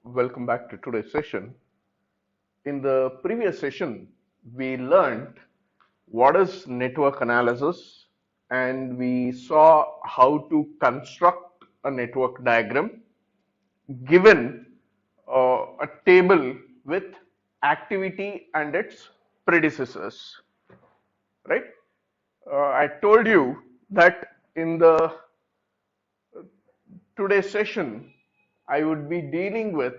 Welcome back to today's session. In the previous session, we learned what is network analysis and we saw how to construct a network diagram given a table with activity and its predecessors, right? I told you that in the today's session, I would be dealing with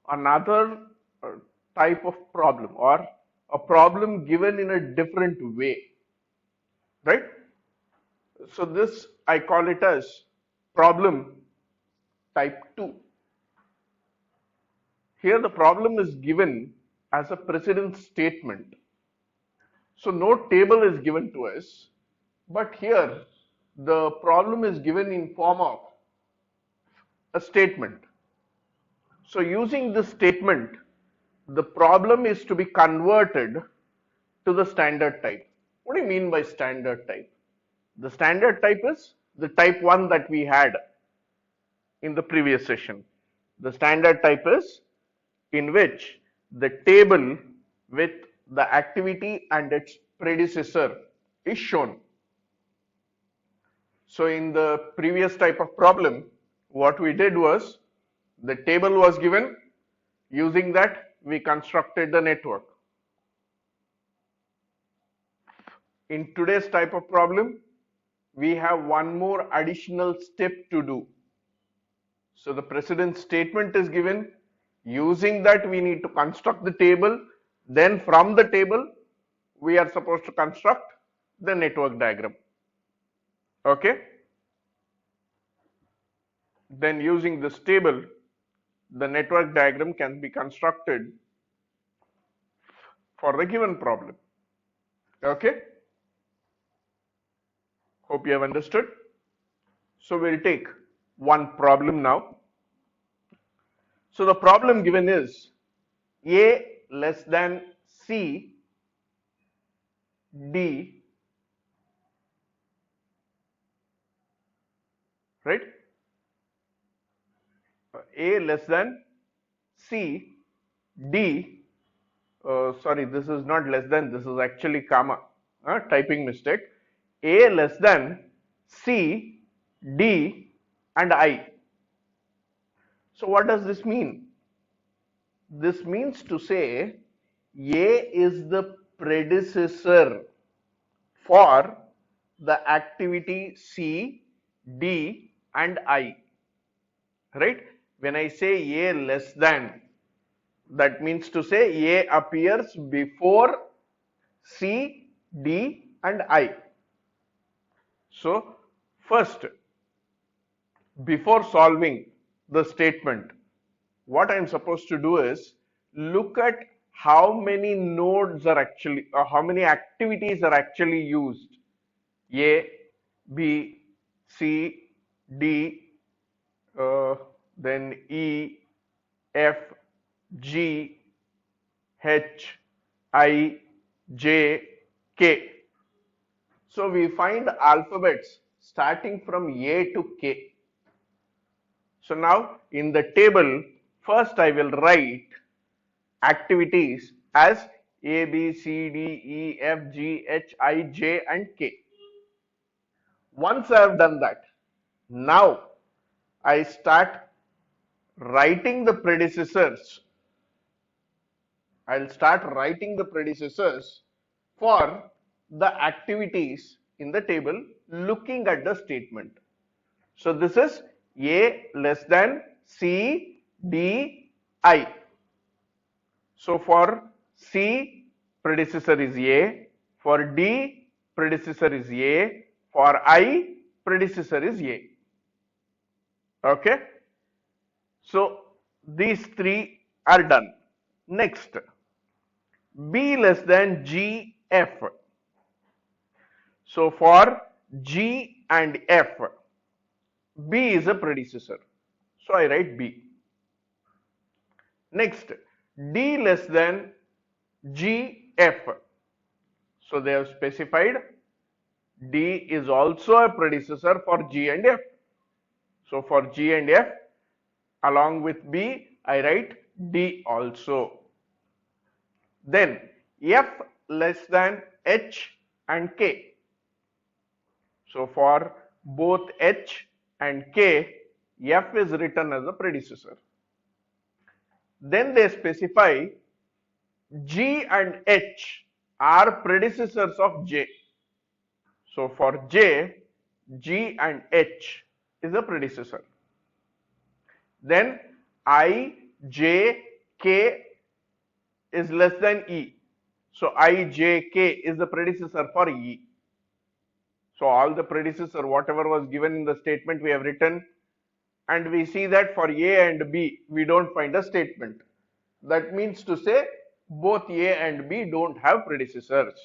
another uh, type of problem or a problem given in a different way, right? So this I call it as problem type 2. Here the problem is given as a precedent statement. So no table is given to us, but here the problem is given in form of a statement. So using this statement, the problem is to be converted to the standard type. What do you mean by standard type? The standard type is the type 1 that we had in the previous session. The standard type is in which the table with the activity and its predecessor is shown. So in the previous type of problem, what we did was the table was given. Using that, we constructed the network. In today's type of problem, we have one more additional step to do. So the precedent statement is given. Using that, we need to construct the table. Then from the table, we are supposed to construct the network diagram. Okay? Then using this table, the network diagram can be constructed for the given problem. Okay? Hope you have understood. So we'll take one problem now. So the problem given is A less than C D, right? A less than C D, sorry, this is not less than, this is actually comma, typing mistake. A less than C D and I. So what does this mean? This means to say A is the predecessor for the activity C, D and I, right? When I say A less than, that means to say A appears before C, D and I. So first, before solving the statement, what I am supposed to do is look at how many nodes are actually, or how many activities are actually used. A, B, C, D, then E, F, G, H, I, J, K. So we find alphabets starting from A to K. So now in the table, first I will write activities as A, B, C, D, E, F, G, H, I, J and K. Once I have done that, now I start writing the predecessors. I'll start writing the predecessors for the activities in the table looking at the statement. So this is A less than C, D, I. So for C, predecessor is A, for D, predecessor is A, for I, predecessor is A. Okay? So these three are done. Next, B less than G, F. So for G and F, B is a predecessor. So I write B. Next, D less than G, F. So they have specified D is also a predecessor for G and F. So for G and F, along with B, I write D also. Then F less than H and K. So for both H and K, F is written as a predecessor. Then they specify G and H are predecessors of J. So for J, G and H is a predecessor. Then I, J, K is less than E. So I, J, K is the predecessor for E. So all the predecessor, whatever was given in the statement, we have written, and we see that for A and B, we don't find a statement. That means to say both A and B don't have predecessors.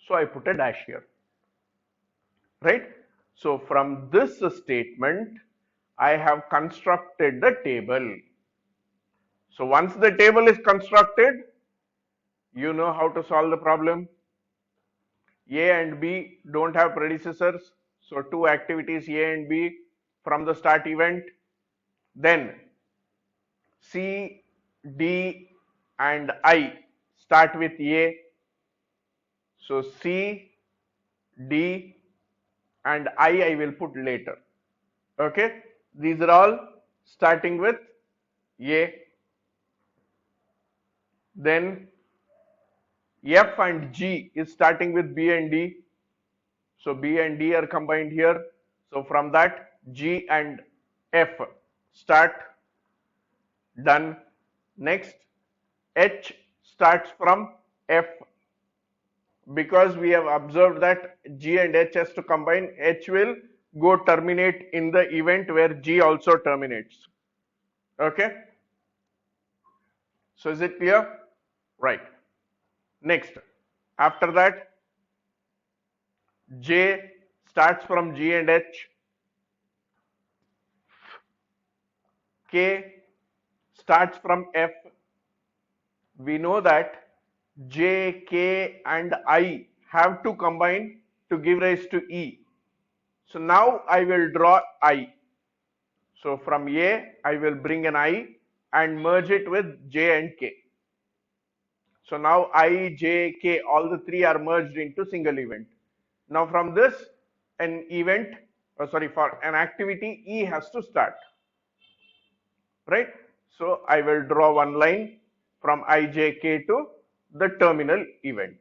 So I put a dash here, right? So from this statement, I have constructed the table. So once the table is constructed, you know how to solve the problem. A and B don't have predecessors. So two activities A and B from the start event. Then C, D and I start with A. So C, D and I will put later. Okay. These are all starting with A. Then F and G is starting with B and D. So B and D are combined here. So from that G and F start, done. Next H starts from F. Because we have observed that G and H has to combine, H will go terminate in the event where G also terminates. Okay. So is it clear? Right. Next, after that, J starts from G and H. K starts from F. We know that J, K and I have to combine to give rise to E. So now I will draw I. So from A, I will bring an I and merge it with J and K. So now I, J, K, all the three are merged into single event. Now from this, an event, for an activity, E has to start, right? So I will draw one line from I, J, K to the terminal event.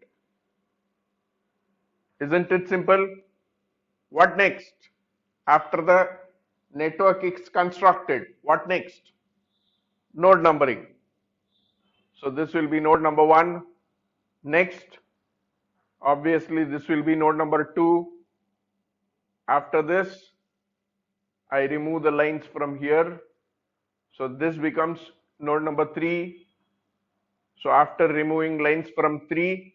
Isn't it simple? What next? After the network is constructed, what next? Node numbering. So this will be node number 1. Next, obviously this will be node number 2. After this, I remove the lines from here. So this becomes node number 3. So after removing lines from 3,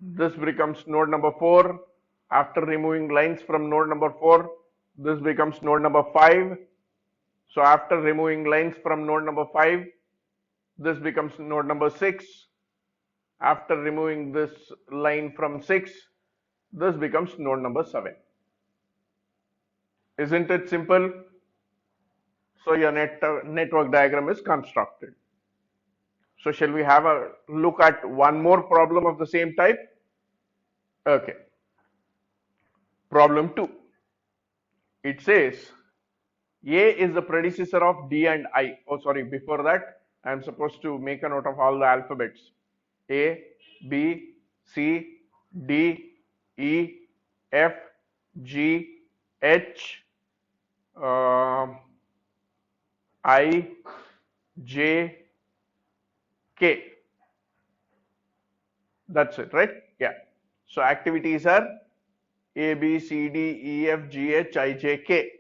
this becomes node number 4. After removing lines from node number 4, this becomes node number 5. So after removing lines from node number 5, this becomes node number 6. After removing this line from 6, this becomes node number 7. Isn't it simple? So your network diagram is constructed. So shall we have a look at one more problem of the same type? Okay. Problem 2. It says A is the predecessor of D and I. Oh, sorry, before that, I am supposed to make a note of all the alphabets. A, B, C, D, E, F, G, H, I, J, K. That's it, right? Yeah. So activities are A, B, C, D, E, F, G, H, I, J, K.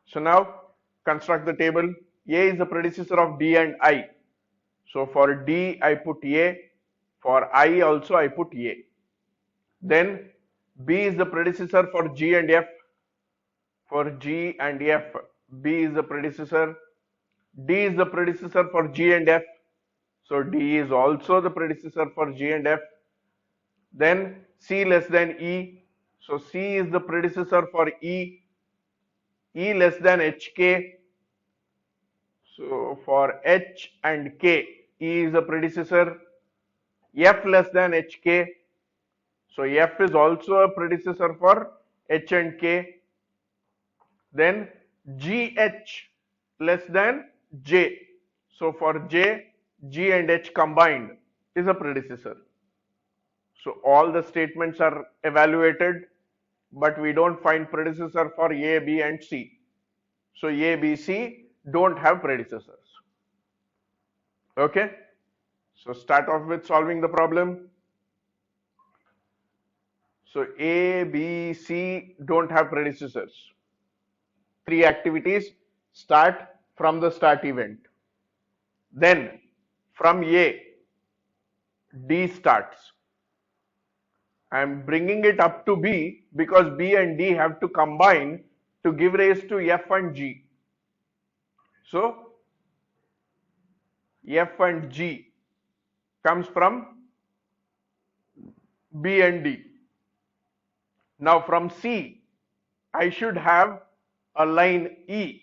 So now construct the table. A is the predecessor of D and I. So for D I put A, for I also I put A. Then B is the predecessor for G and F. For G and F, B is the predecessor. D is the predecessor for G and F. So D is also the predecessor for G and F. Then C less than E. So C is the predecessor for E. E less than HK. So for H and K, E is a predecessor. F less than HK. So F is also a predecessor for H and K. Then GH less than J. So for J, G and H combined is a predecessor. So all the statements are evaluated, but we don't find predecessor for A, B and C. So A, B, C don't have predecessors. Okay. So start off with solving the problem. So A, B, C don't have predecessors. Three activities start from the start event. Then from A, D starts. I am bringing it up to B because B and D have to combine to give rise to F and G. So F and G comes from B and D. Now from C, I should have a line E,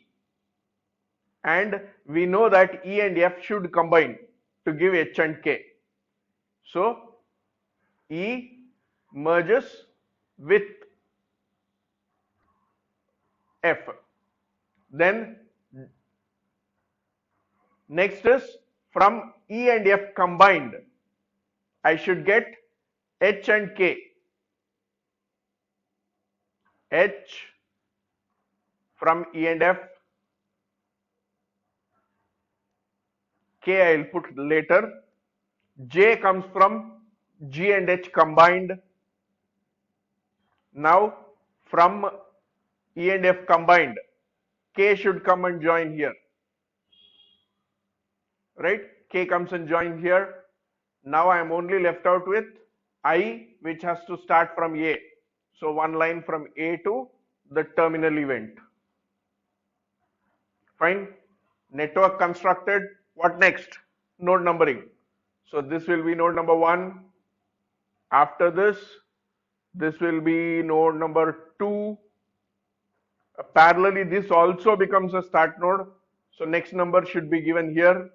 and we know that E and F should combine to give H and K. So E merges with F. Then next is from E and F combined, I should get H and K. H from E and F, K I will put later. J comes from G and H combined. Now from E and F combined, K should come and join here. Right? K comes and join here. Now I am only left out with I, which has to start from A. So one line from A to the terminal event. Fine. Network constructed. What next? Node numbering. So this will be node number 1. After this will be node number 2. Parallelly, this also becomes a start node. So next number should be given here.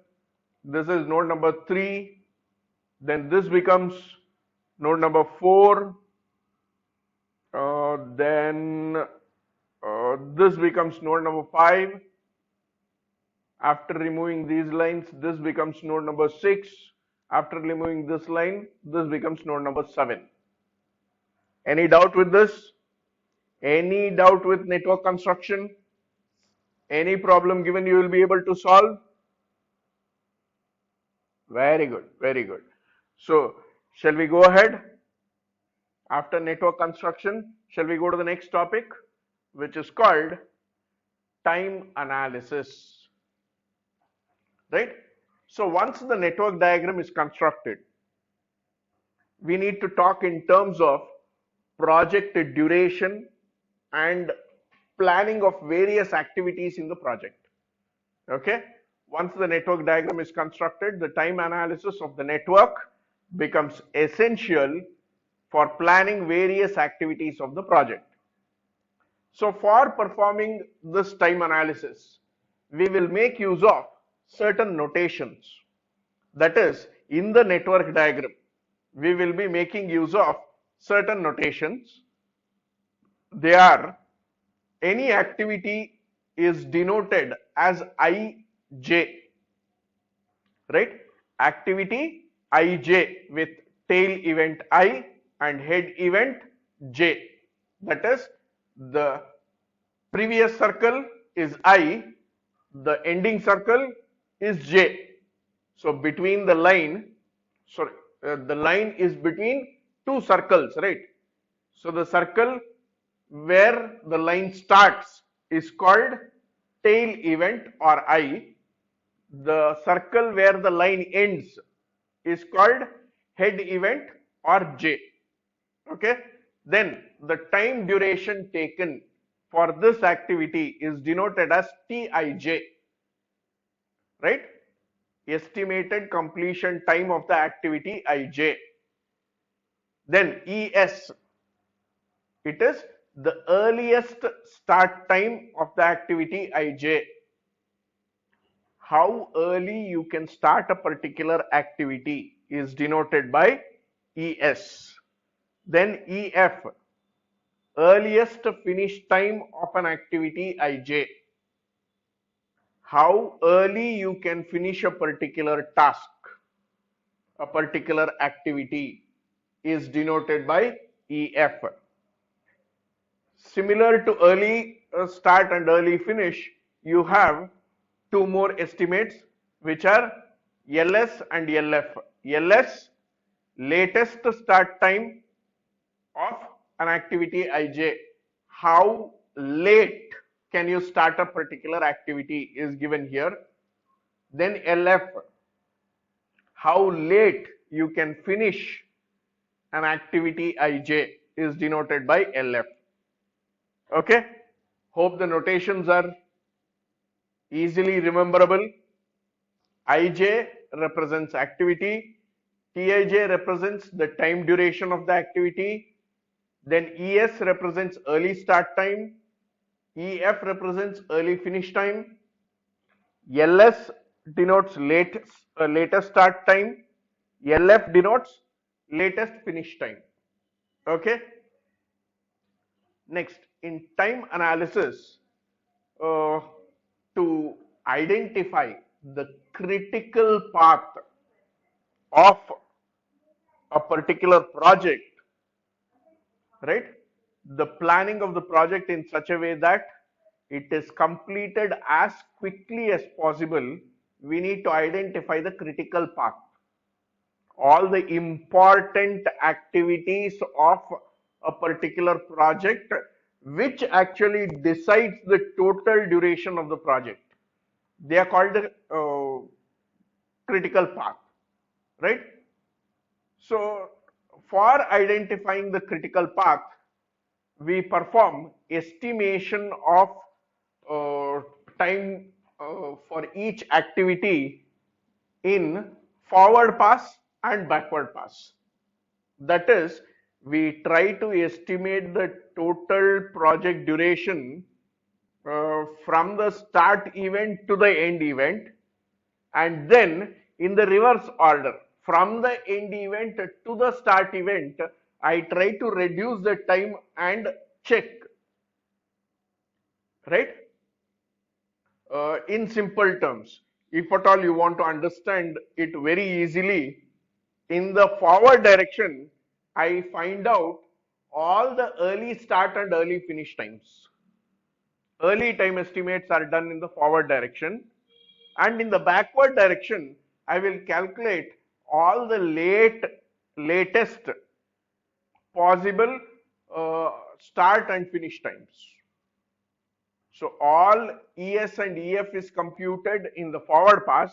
This is node number 3. Then this becomes node number 4. Then this becomes node number 5. After removing these lines, this becomes node number 6. After removing this line, this becomes node number 7. Any doubt with this? Any doubt with network construction? Any problem given you will be able to solve? Very good, very good. So, shall we go ahead? After network construction, shall we go to the next topic, which is called time analysis? Right? So, once the network diagram is constructed, we need to talk in terms of project duration and planning of various activities in the project. Okay? Once the network diagram is constructed, the time analysis of the network becomes essential for planning various activities of the project. So for performing this time analysis, we will make use of certain notations. That is, in the network diagram, we will be making use of certain notations. They are, any activity is denoted as ij, right? Activity ij with tail event I and head event j. That is, the previous circle is I, the ending circle is j. So between the line, the line is between two circles, right? So the circle where the line starts is called tail event or I. The circle where the line ends is called head event or J. Okay. Then the time duration taken for this activity is denoted as Tij. Right? Estimated completion time of the activity Ij. Then Es, it is the earliest start time of the activity ij. How early you can start a particular activity is denoted by es. Then ef, earliest finish time of an activity ij. How early you can finish a particular task, a particular activity is denoted by ef. Similar to early start and early finish, you have two more estimates which are ls and lf. ls, latest start time of an activity ij. How late can you start a particular activity is given here. Then lf, how late you can finish an activity ij is denoted by lf. Okay, hope the notations are easily rememberable. ij represents activity, tij represents the time duration of the activity, then es represents early start time, ef represents early finish time, ls denotes latest start time, lf denotes latest finish time. Okay, next, in time analysis, uh, to identify the critical path of a particular project, right? The planning of the project in such a way that it is completed as quickly as possible, we need to identify the critical path, all the important activities of a particular project which actually decides the total duration of the project. They are called the critical path, right? So for identifying the critical path, we perform estimation of time for each activity in forward pass and backward pass. That is, we try to estimate the total project duration from the start event to the end event, and then in the reverse order, from the end event to the start event, I try to reduce the time and check, right? In simple terms, if at all you want to understand it very easily, in the forward direction, I find out all the early start and early finish times. Early time estimates are done in the forward direction, and in the backward direction, I will calculate all the latest possible start and finish times. So all ES and EF is computed in the forward pass,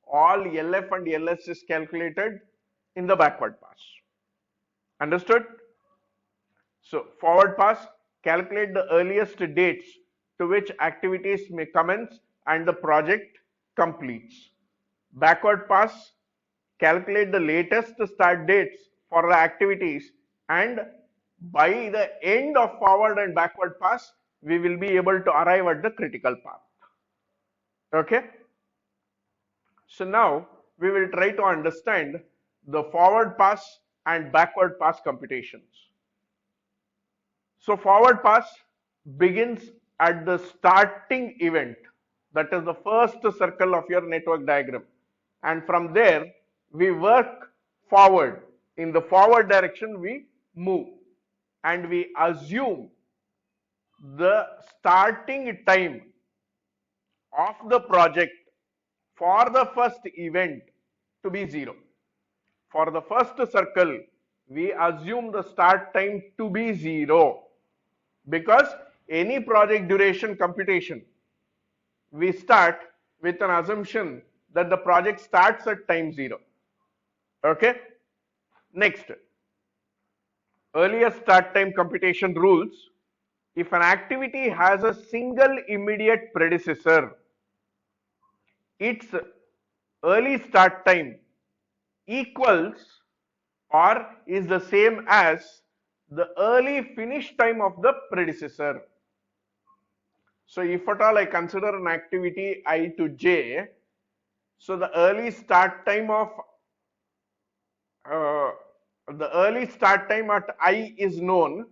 all LF and LS is calculated in the backward pass. Understood? So forward pass, calculate the earliest dates to which activities may commence and the project completes. Backward pass, calculate the latest start dates for the activities, and by the end of forward and backward pass, we will be able to arrive at the critical path. Okay? So now we will try to understand the forward pass and backward pass computations. So forward pass begins at the starting event, that is the first circle of your network diagram, and from there we work forward. In the forward direction we move, and we assume the starting time of the project for the first event to be 0. For the first circle, we assume the start time to be 0, because any project duration computation, we start with an assumption that the project starts at time 0. Okay? Next, earlier start time computation rules. If an activity has a single immediate predecessor, its early start time equals or is the same as the early finish time of the predecessor. So if at all I consider an activity I to j, so the early start time of uh, at I is known,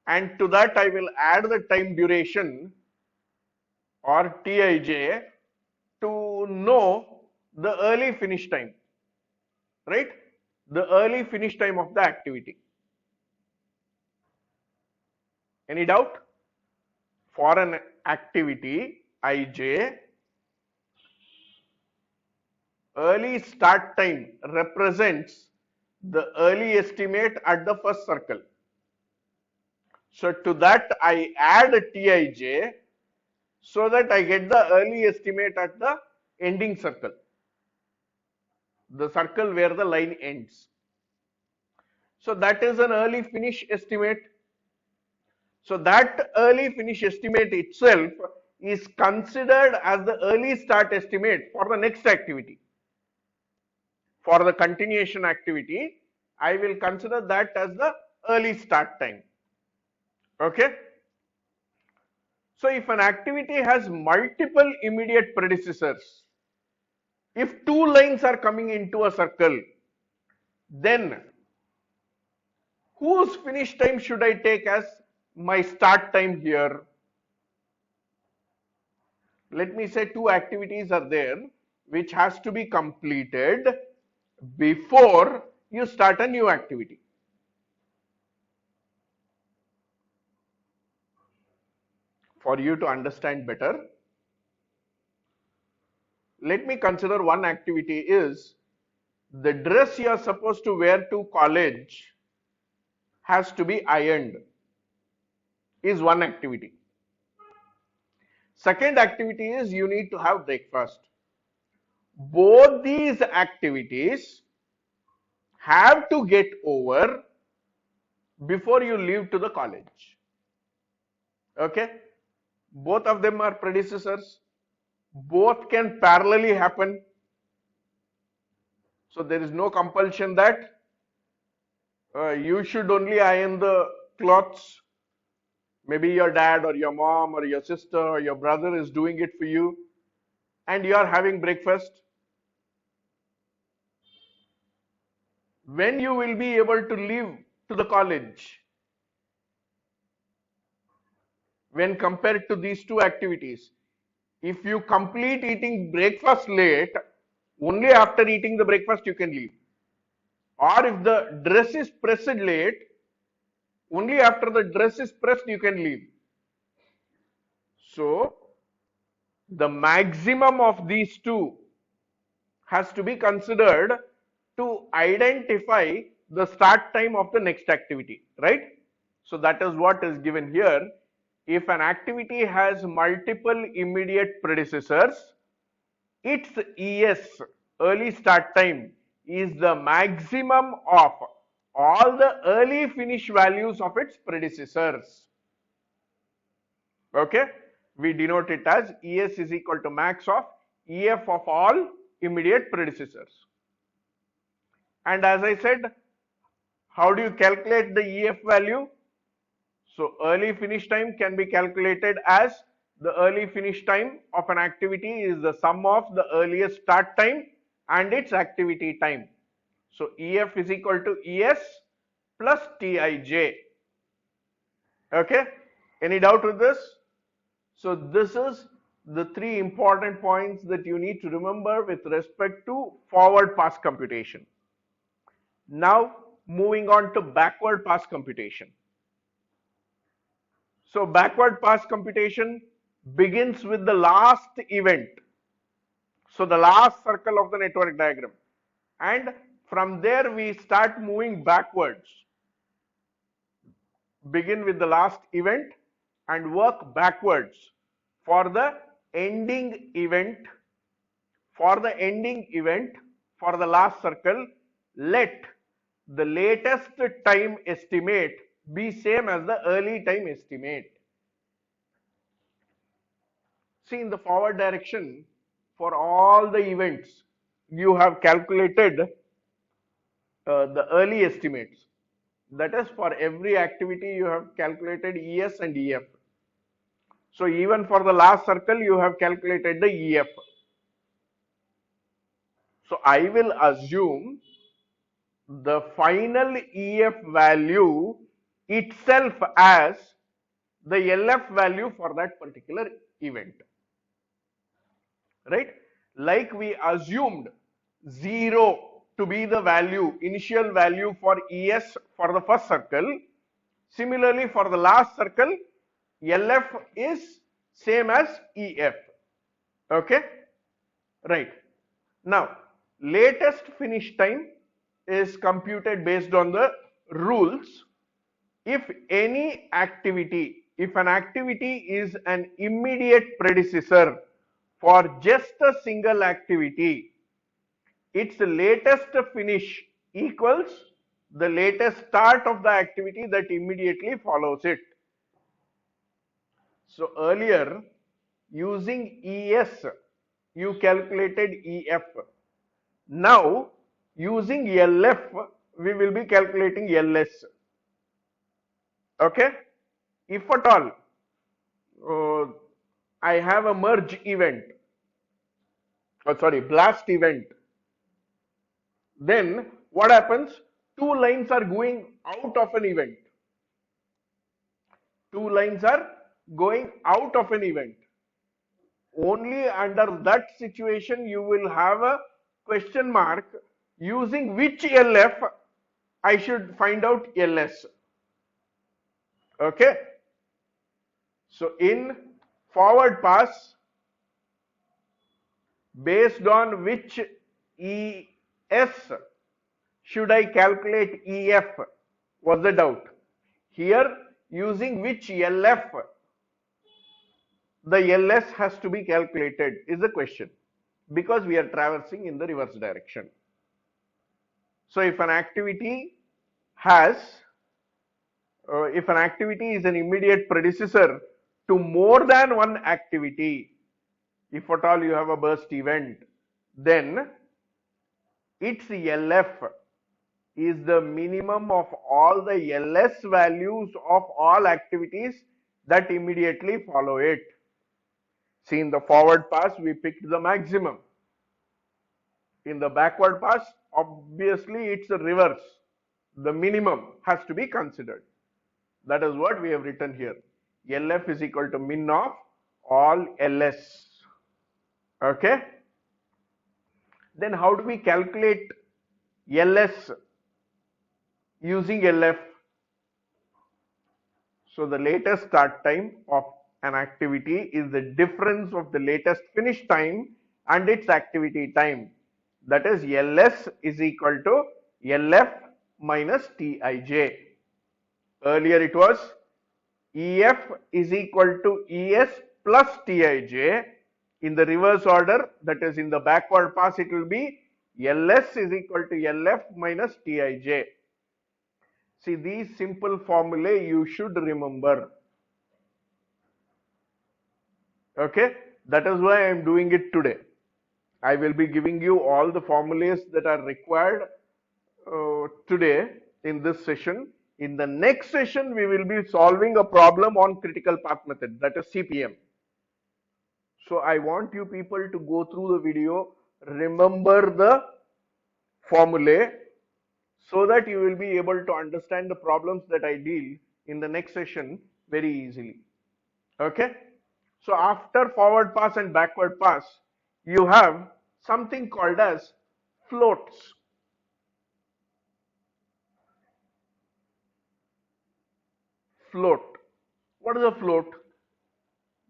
and to that I will add the time duration or Tij to know the early finish time, right? The early finish time of the activity. Any doubt? For an activity Ij, early start time represents the early estimate at the first circle. So to that I add Tij so that I get the early estimate at the ending circle, the circle where the line ends. So that is an early finish estimate. So that early finish estimate itself is considered as the early start estimate for the next activity. For the continuation activity, I will consider that as the early start time. Okay. So if an activity has multiple immediate predecessors, if two lines are coming into a circle, then whose finish time should I take as my start time here? Let me say two activities are there which has to be completed before you start a new activity. For you to understand better, let me consider one activity is the dress you are supposed to wear to college has to be ironed, is one activity. Second activity is you need to have breakfast. Both these activities have to get over before you leave to the college. Okay, both of them are predecessors, both can parallelly happen, so there is no compulsion that you should only iron the clothes. Maybe your dad or your mom or your sister or your brother is doing it for you and you are having breakfast. When you will be able to leave to the college when compared to these two activities? If you complete eating breakfast late, only after eating the breakfast you can leave. Or if the dress is pressed late, only after the dress is pressed you can leave. So the maximum of these two has to be considered to identify the start time of the next activity, right? So that is what is given here. If an activity has multiple immediate predecessors, its ES, early start time, is the maximum of all the early finish values of its predecessors. Okay, we denote it as ES is equal to max of EF of all immediate predecessors. And as I said, how do you calculate the EF value? So early finish time can be calculated as the early finish time of an activity is the sum of the earliest start time and its activity time. So EF is equal to ES plus Tij. Okay, any doubt with this? So this is the three important points that you need to remember with respect to forward pass computation. Now moving on to backward pass computation. So backward pass computation begins with the last event. So the last circle of the network diagram. And from there we start moving backwards. Begin with the last event and work backwards for the ending event. For the ending event, for the last circle, let the latest time estimate be same as the early time estimate. See, in the forward direction, for all the events, you have calculated the early estimates. That is, for every activity you have calculated ES and EF. So even for the last circle you have calculated the EF. So I will assume the final EF value itself as the LF value for that particular event, right? Like we assumed 0 to be the value, initial value for ES for the first circle. Similarly, for the last circle, LF is same as EF. Okay, right. Now, latest finish time is computed based on the rules. If any activity, if an activity is an immediate predecessor for just a single activity, its latest finish equals the latest start of the activity that immediately follows it. So earlier, using ES, you calculated EF. Now, using LF, we will be calculating LS. Okay? If at all, I have a merge event, blast event, then what happens? Two lines are going out of an event. Two lines are going out of an event. Only under that situation you will have a question mark using which LF I should find out LS. Okay. So in forward pass, based on which ES should I calculate EF was the doubt. Here, using which LF the LS has to be calculated is the question, because we are traversing in the reverse direction. So if an activity has, if an activity is an immediate predecessor to more than one activity, if at all you have a burst event, then its LF is the minimum of all the LS values of all activities that immediately follow it. See, in the forward pass, we picked the maximum. In the backward pass, obviously it's the reverse. The minimum has to be considered. That is what we have written here. LF is equal to min of all LS. Okay? Then how do we calculate LS using LF? So the latest start time of an activity is the difference of the latest finish time and its activity time. That is, LS is equal to LF minus Tij. Earlier it was EF is equal to ES plus Tij. In the reverse order, that is in the backward pass, it will be LS is equal to LF minus Tij. See, these simple formulae you should remember. Okay, that is why I am doing it today. I will be giving you all the formulas that are required today in this session. In the next session, we will be solving a problem on critical path method, that is CPM. So I want you people to go through the video, remember the formulae, so that you will be able to understand the problems that I deal in the next session very easily. Okay? So after forward pass and backward pass, you have something called as floats. Float. What is a float?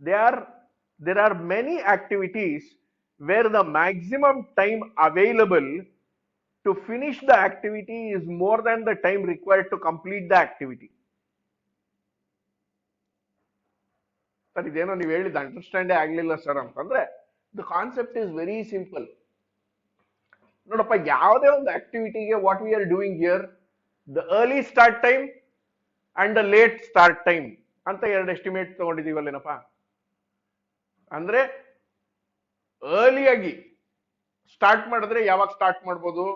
There are many activities where the maximum time available to finish the activity is more than the time required to complete the activity. Sir, iದೇನೋ ನೀವು ಹೇಳಿದ ಅಂಡರ್ಸ್ಟ್ಯಾಂಡೇ ಆಗಲಿಲ್ಲ sir ಅಂತಂದ್ರೆ the concept is very simple. ನೋಡಪ್ಪ, ಯಾವುದೇ ಒಂದು ಆಕ್ಟಿವಿಟಿಗೆ what we are doing here, the early start time and the late start time ಅಂತ ಎರಡು estimate ತಗೊಂಡಿದೀವಲ್ಲೇನಪ್ಪ. ಅಂದ್ರೆ early ಸ್ಟಾರ್ಟ್ ಮಾಡಿದ್ರೆ ಯಾವಾಗ ಸ್ಟಾರ್ಟ್ ಮಾಡ್ಬೋದು?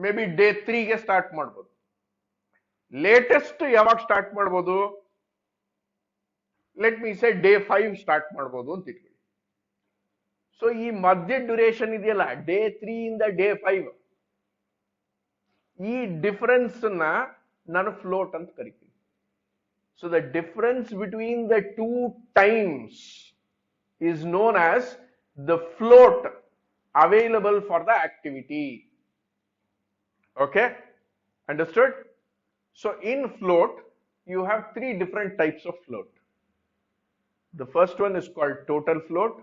ಮೇ ಬಿ ಡೇ 3 ಗೆ ಸ್ಟಾರ್ಟ್ ಮಾಡ್ಬೋದು. ಲೇಟೆಸ್ಟ್ ಯಾವಾಗ ಸ್ಟಾರ್ಟ್ ಮಾಡ್ಬೋದು? ಲೆಟ್ ಮೀ ಸೇ ಡೇ 5 ಸ್ಟಾರ್ಟ್ ಮಾಡ್ಬೋದು ಅಂತ ಇಟ್ಕೊಳ್ಳಿ. ಸೊ ಈ ಮಧ್ಯ ಡ್ಯೂರೇಷನ್ ಇದೆಯಲ್ಲ, ಡೇ 3 ಇಂದ ಡೇ 5, ಈ ಡಿಫರೆನ್ಸ್ ನಾನು ಫ್ಲೋಟ್ ಅಂತ ಕರಿತೀನಿ. So the difference between the two times is known as the float available for the activity. Okay, understood? So in float you have three different types of float. The first one is called total float,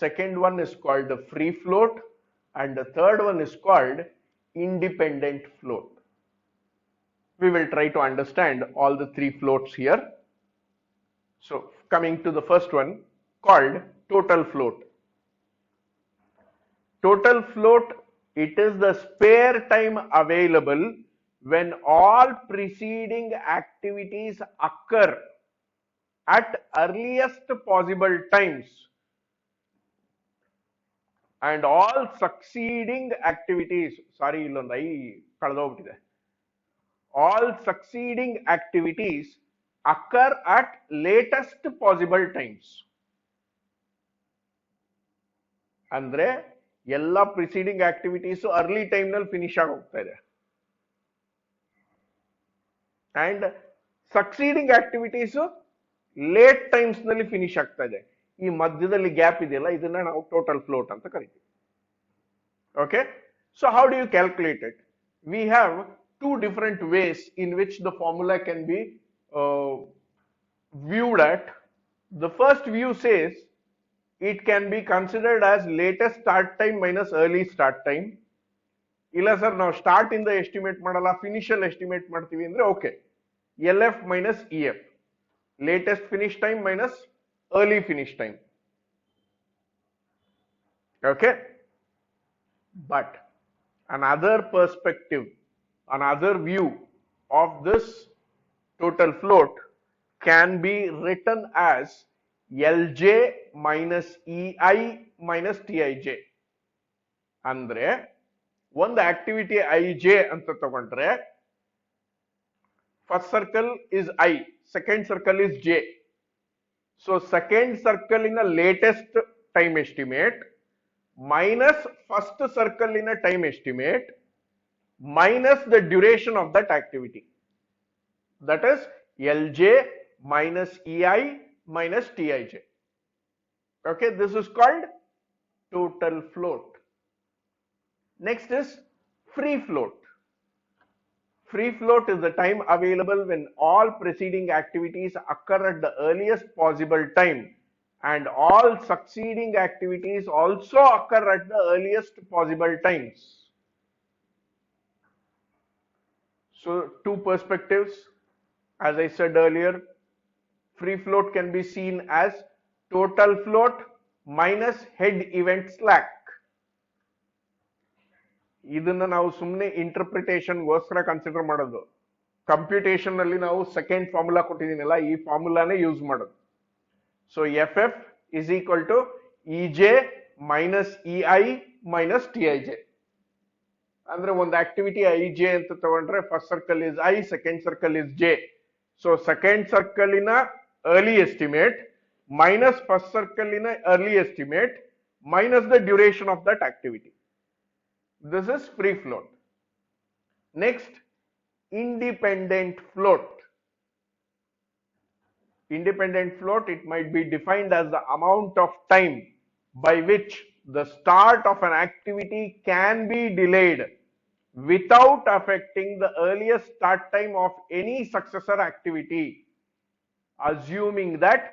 second one is called the free float, and the third one is called independent float. We will try to understand all the three floats here. So coming to the first one, called total float. Total float, it is the spare time available when all preceding activities occur at earliest possible times and all succeeding activities, sorry illondu I kaladhogbitide, all succeeding activities occur at latest possible times. ಅಂದ್ರೆ ಎಲ್ಲ preceding activities early time ನಲ್ಲಿ finish ಆಗಿ ಹೋಗ್ತಾ ಇದೆ and succeeding activities late times ನಲ್ಲಿ finish ಆಗ್ತಾ ಇದೆ. ಈ ಮಧ್ಯದಲ್ಲಿ ಗ್ಯಾಪ್ ಇದೆಯಲ್ಲ, ಇದನ್ನ ನಾವು ಟೋಟಲ್ ಫ್ಲೋಟ್ ಅಂತ ಕರಿತೀವಿ. Okay, so how do you calculate it? We have two different ways in which the formula can be viewed at. The first view says it can be considered as latest start time minus early start time. ಇಲ್ಲ sir ನಾವು start ಇಂದ estimate ಮಾಡಲ್ಲ, finish ಅಲ್ಲಿ estimate ಮಾಡ್ತೀವಿ ಅಂದ್ರೆ okay, LF minus EF, latest finish time minus early finish time. Okay, but another perspective, another view of this total float can be written as LJ minus EI minus TIJ. ಅಂದ್ರೆ ಒಂದು activity IJ ಅಂತ ತಗೊಂಡ್ರೆ first circle is I, second circle is J. So second circle in latest time estimate minus first circle in time estimate minus the duration of that activity. That is LJ minus EI minus TIJ. Okay, this is called total float. Next is free float. Free float is the time available when all preceding activities occur at the earliest possible time and all succeeding activities also occur at the earliest possible times. So two perspectives, as I said earlier, free float can be seen as total float minus head event slack. ಇದನ್ನ ನಾವು ಸುಮ್ಮನೆ interpretation ಗೋಸ್ಕರ consider ಮಾಡೋದು. Computation ಅಲ್ಲಿ ನಾವು second formula ಕೊಟ್ಟಿದ್ದೀನಲ್ಲ, ಈ ಫಾರ್ಮುಲಾನೇ use ಮಾಡೋದು. So FF is equal to EJ minus EI minus TIJ. ಅಂದ್ರೆ ಒಂದು ಆಕ್ಟಿವಿಟಿ IJ ಅಂತ ತಗೊಂಡ್ರೆ first circle is I, second circle is J. So second circle in early estimate minus first circle in early estimate minus the duration of that activity. This is free float. Next, independent float. Independent float, it might be defined as the amount of time by which the start of an activity can be delayed without affecting the earliest start time of any successor activity, assuming that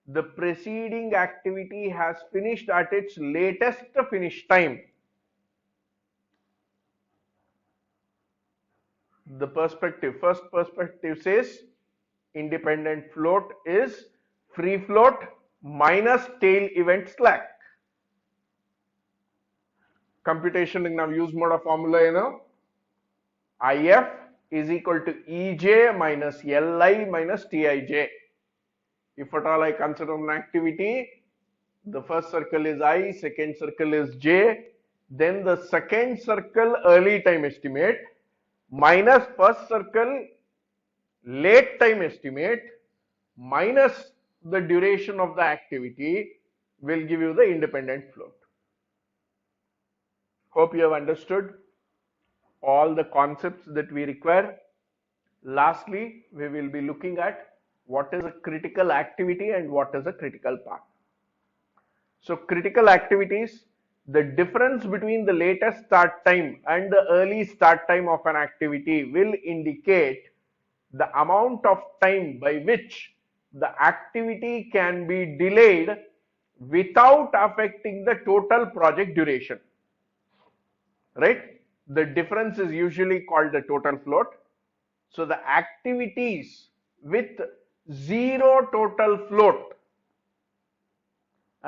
the preceding activity has finished at its latest finish time. The first perspective says independent float is free float minus tail event slack. Computation ನಾವು use ಮಾಡೋ formula ಏನು? IF is equal to EJ minus LI minus TIJ. If at all I consider an activity, the first circle is I, second circle is J, then the second circle early time estimate minus first circle late time estimate minus the duration of the activity will give you the independent float. Hope you have understood all the concepts that we require. Lastly, we will be looking at what is a critical activity and what is a critical path. So critical activities, the difference between the latest start time and the early start time of an activity will indicate the amount of time by which the activity can be delayed without affecting the total project duration. Right? The difference is usually called the total float. So the activities with zero total float,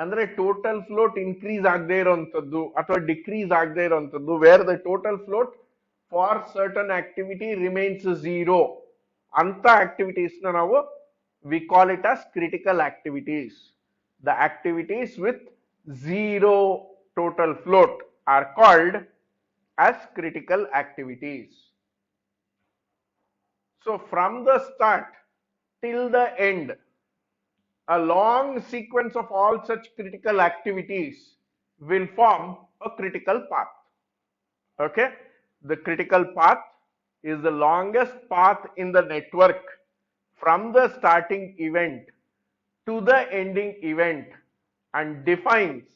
ಅಂದ್ರೆ total float increase ಆಗದೆ ಇರುವಂತದ್ದು ಅಥವಾ decrease ಆಗದೆ ಇರುವಂತದ್ದು, where the total float for certain activity remains zero ಅಂತ activities ನಾವು we call it as critical activities. The activities with zero total float are called as critical activities. So from the start till the end, a long sequence of all such critical activities will form a critical path. Okay, the critical path is the longest path in the network from the starting event to the ending event and defines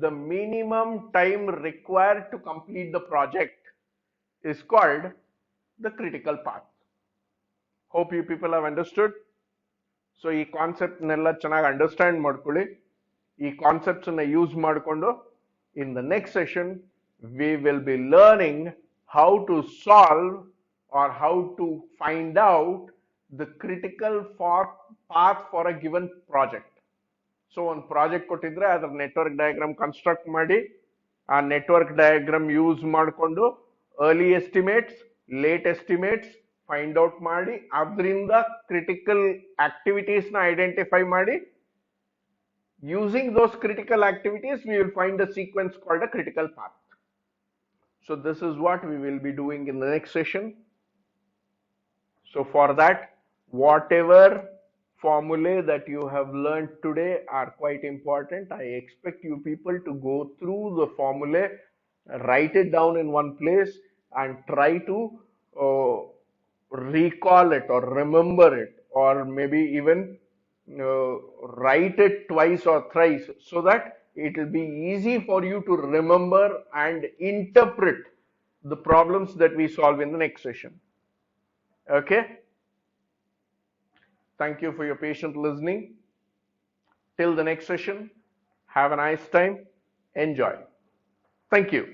the minimum time required to complete the project is called the critical path. Hope you people have understood. So ಈ ಕಾನ್ಸೆಪ್ಟ್ನೆಲ್ಲ ಚೆನ್ನಾಗಿ understand ಮಾಡ್ಕೊಳ್ಳಿ. ಈ concepts ಅನ್ನ use ಮಾಡಿಕೊಂಡು in the next session we will be learning how to solve or how to find out the critical path for a given project. So ಒಂದು project ಕೊಟ್ಟಿದ್ರೆ ಅದರ network diagram construct ಮಾಡಿ, ಆ network diagram use ಮಾಡಿಕೊಂಡು early estimates, late estimates find out ಮಾಡಿ, ಅದರಿಂದ critical activities ನ identify ಮಾಡಿ, using those critical activities we will find a sequence called a critical path. So this is what we will be doing in the next session. So for that, whatever formulae that you have learned today are quite important. I expect you people to go through the formulae, write it down in one place and try to recall it or remember it, or maybe even write it twice or thrice so that it will be easy for you to remember and interpret the problems that we solve in the next session. Okay? Thank you for your patient listening. Till the next session, have a nice time. Enjoy. Thank you.